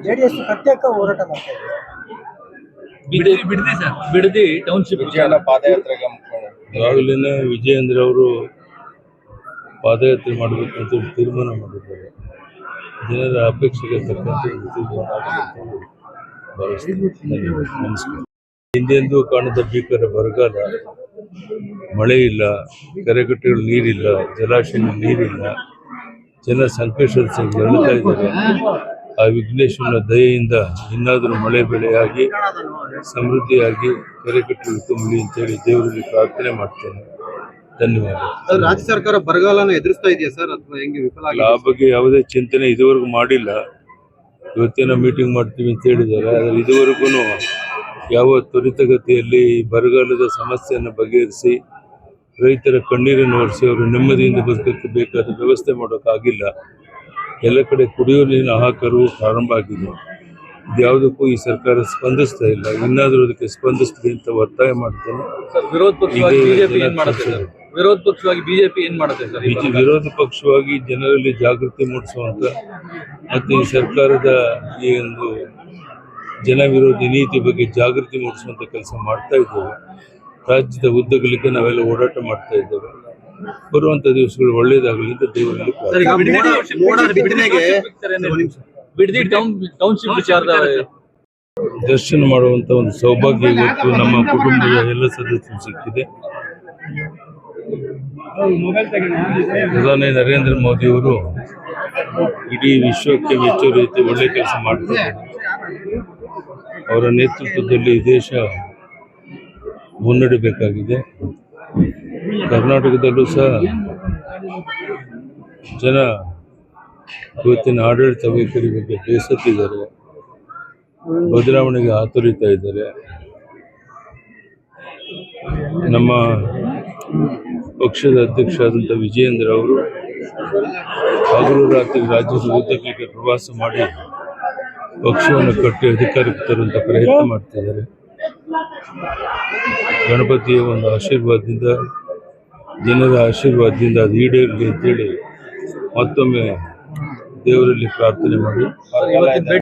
JDS ಪ್ರತ್ಯೇಕ ಹೋರಾಟ ಮಾಡ್ತಾ ಇದೆ. ಬಿಡದಿ ಟೌನ್ಶಿಪ್ ಪಾದಯಾತ್ರೆಗೆ ಈಗಾಗಲೇ ವಿಜಯೇಂದ್ರ ಅವರು ಪಾದಯಾತ್ರೆ ಮಾಡಬೇಕು ಅಂತ ತೀರ್ಮಾನ ಮಾಡಿದ್ದಾರೆ. ಜನರ ಅಪೇಕ್ಷೆಗೆ ತಕ್ಕಂತೆ ತೀರ್ಮಾನ ಆಗಬೇಕು ಅಂತ ಭಾವಿಸ್ತೀನಿ. ನಮಸ್ಕಾರ. ಹಿಂದೆಂದೂ ಕಾಣದ ಭೀಕರ ಬರಗಾಲ, ಮಳೆ ಇಲ್ಲ, ಕೆರೆಕಟ್ಟೆಗಳು ನೀರಿಲ್ಲ, ಜಲಾಶಯಗಳು ನೀರಿಲ್ಲ, ಜನ ಸಂಕಷ್ಟದ ನರಳುತ್ತಾ ಇದ್ದಾರೆ. ಆ ವಿಘ್ನೇಶ್ವರನ ದಯೆಯಿಂದ ಇನ್ನಾದರೂ ಮಳೆ ಬೆಳೆಯಾಗಿ ಸಮೃದ್ಧಿಯಾಗಿ ಕೆರೆಕಟ್ಟೆಗಳು ತುಂಬಲಿ ಅಂತೇಳಿ ದೇವರಲ್ಲಿ ಪ್ರಾರ್ಥನೆ ಮಾಡ್ತೇನೆ. ಧನ್ಯವಾದ. ರಾಜ್ಯ ಸರ್ಕಾರ ಬರಗಾಲನ ಎದುರಿಸ್ತಾ ಇದೆಯಾ ಸರ್, ಅಥವಾ ಹೆಂಗೆ ವಿಫಲ ಆಗಿದೆ? ಆ ಬಗ್ಗೆ ಯಾವುದೇ ಚಿಂತನೆ ಇದುವರೆಗೂ ಮಾಡಿಲ್ಲ. ಇವತ್ತೇನೋ ಮೀಟಿಂಗ್ ಮಾಡ್ತೀವಿ ಅಂತ ಹೇಳಿದ್ದಾರೆ. ಆದರೆ ಇದುವರೆಗೂ ಯಾವ ತ್ವರಿತಗತಿಯಲ್ಲಿ ಬರಗಾಲದ ಸಮಸ್ಯೆಯನ್ನು ಬಗೆಹರಿಸಿ ರೈತರ ಕಣ್ಣೀರನ್ನು ಒರೆಸಿ ಅವರು ನೆಮ್ಮದಿಯಿಂದ ಬದುಕಕ್ಕೆ ಬೇಕಾದ ವ್ಯವಸ್ಥೆ ಮಾಡೋಕ್ಕಾಗಿಲ್ಲ. ಎಲ್ಲ ಕಡೆ ಕುಡಿಯುವ ನೀರಿನ ಹಾಹಾಕಾರವು ಪ್ರಾರಂಭ ಆಗಿದೆ. ಇದ್ಯಾವುದಕ್ಕೂ ಈ ಸರ್ಕಾರ ಸ್ಪಂದಿಸ್ತಾ ಇಲ್ಲ. ಇನ್ನಾದರೂ ಅದಕ್ಕೆ ಸ್ಪಂದಿಸಲಿ ಅಂತ ಒತ್ತಾಯ ಮಾಡ್ತೇನೆ. ವಿರೋಧ ಪಕ್ಷವಾಗಿ ಬಿಜೆಪಿ ಏನ್ ಮಾಡುತ್ತೆ ಸರ್? ವಿರೋಧ ಪಕ್ಷವಾಗಿ ಜನರಲ್ಲಿ ಜಾಗೃತಿ ಮೂಡಿಸುವಂತ ಮತ್ತು ಈ ಸರ್ಕಾರದ ಈ ಒಂದು ಜನ ವಿರೋಧಿ ನೀತಿ ಬಗ್ಗೆ ಜಾಗೃತಿ ಮೂಡಿಸುವಂತ ಕೆಲಸ ಮಾಡ್ತಾ ಇದ್ದೇವೆ. ರಾಜ್ಯದ ಉದ್ದಗಲಿಕ್ಕೆ ನಾವೆಲ್ಲ ಓಡಾಟ ಮಾಡ್ತಾ ಇದ್ದೇವೆ. ಬರುವಂತ ದಿವಸಗಳು ಒಳ್ಳೇದಾಗಲಿ ಅಂತ ದೇವರಲ್ಲಿ ದರ್ಶನ ಮಾಡುವಂತ ಒಂದು ಸೌಭಾಗ್ಯ ಇವತ್ತು ನಮ್ಮ ಕುಟುಂಬದ ಎಲ್ಲ ಸದಸ್ಯರು ಸಿಕ್ಕಿದೆ. ಪ್ರಧಾನಿ ನರೇಂದ್ರ ಮೋದಿ ಅವರು ಇಡೀ ವಿಶ್ವಕ್ಕೆ ಮೆಚ್ಚುವ ರೀತಿ ಒಳ್ಳೆ ಕೆಲಸ ಮಾಡ್ತಿದ್ದಾರೆ. ಅವರ ನೇತೃತ್ವದಲ್ಲಿ ದೇಶ ಮುನ್ನಡೆಯಬೇಕಾಗಿದೆ. ಕರ್ನಾಟಕದಲ್ಲೂ ಸಹ ಜನ ಇವತ್ತಿನ ಆಡಳಿತ ವೈಖರಿ ಬಗ್ಗೆ ಬೇಸತ್ತಿದ್ದಾರೆ, ಬದಲಾವಣೆಗೆ ಆತುರಿತಾ ಇದ್ದಾರೆ. ನಮ್ಮ ಪಕ್ಷದ ಅಧ್ಯಕ್ಷರಾದಂಥ ವಿಜಯೇಂದ್ರ ಅವರು ಹಗಲು ರಾತ್ರಿ ರಾಜ್ಯದ ಉದ್ದಗಲಿಕ್ಕೆ ಪ್ರವಾಸ ಮಾಡಿ ಪಕ್ಷವನ್ನು ಕಟ್ಟಿ ಅಧಿಕಾರಕ್ಕೆ ತರುವಂಥ ಪ್ರಯತ್ನ ಮಾಡ್ತಿದ್ದಾರೆ. ಗಣಪತಿಯ ಒಂದು ಆಶೀರ್ವಾದದಿಂದ, ಜನರ ಆಶೀರ್ವಾದದಿಂದ ಅದು ಈಡೇರಲಿ ಅಂತೇಳಿ ಮತ್ತೊಮ್ಮೆ ದೇವರಲ್ಲಿ ಪ್ರಾರ್ಥನೆ ಮಾಡಿ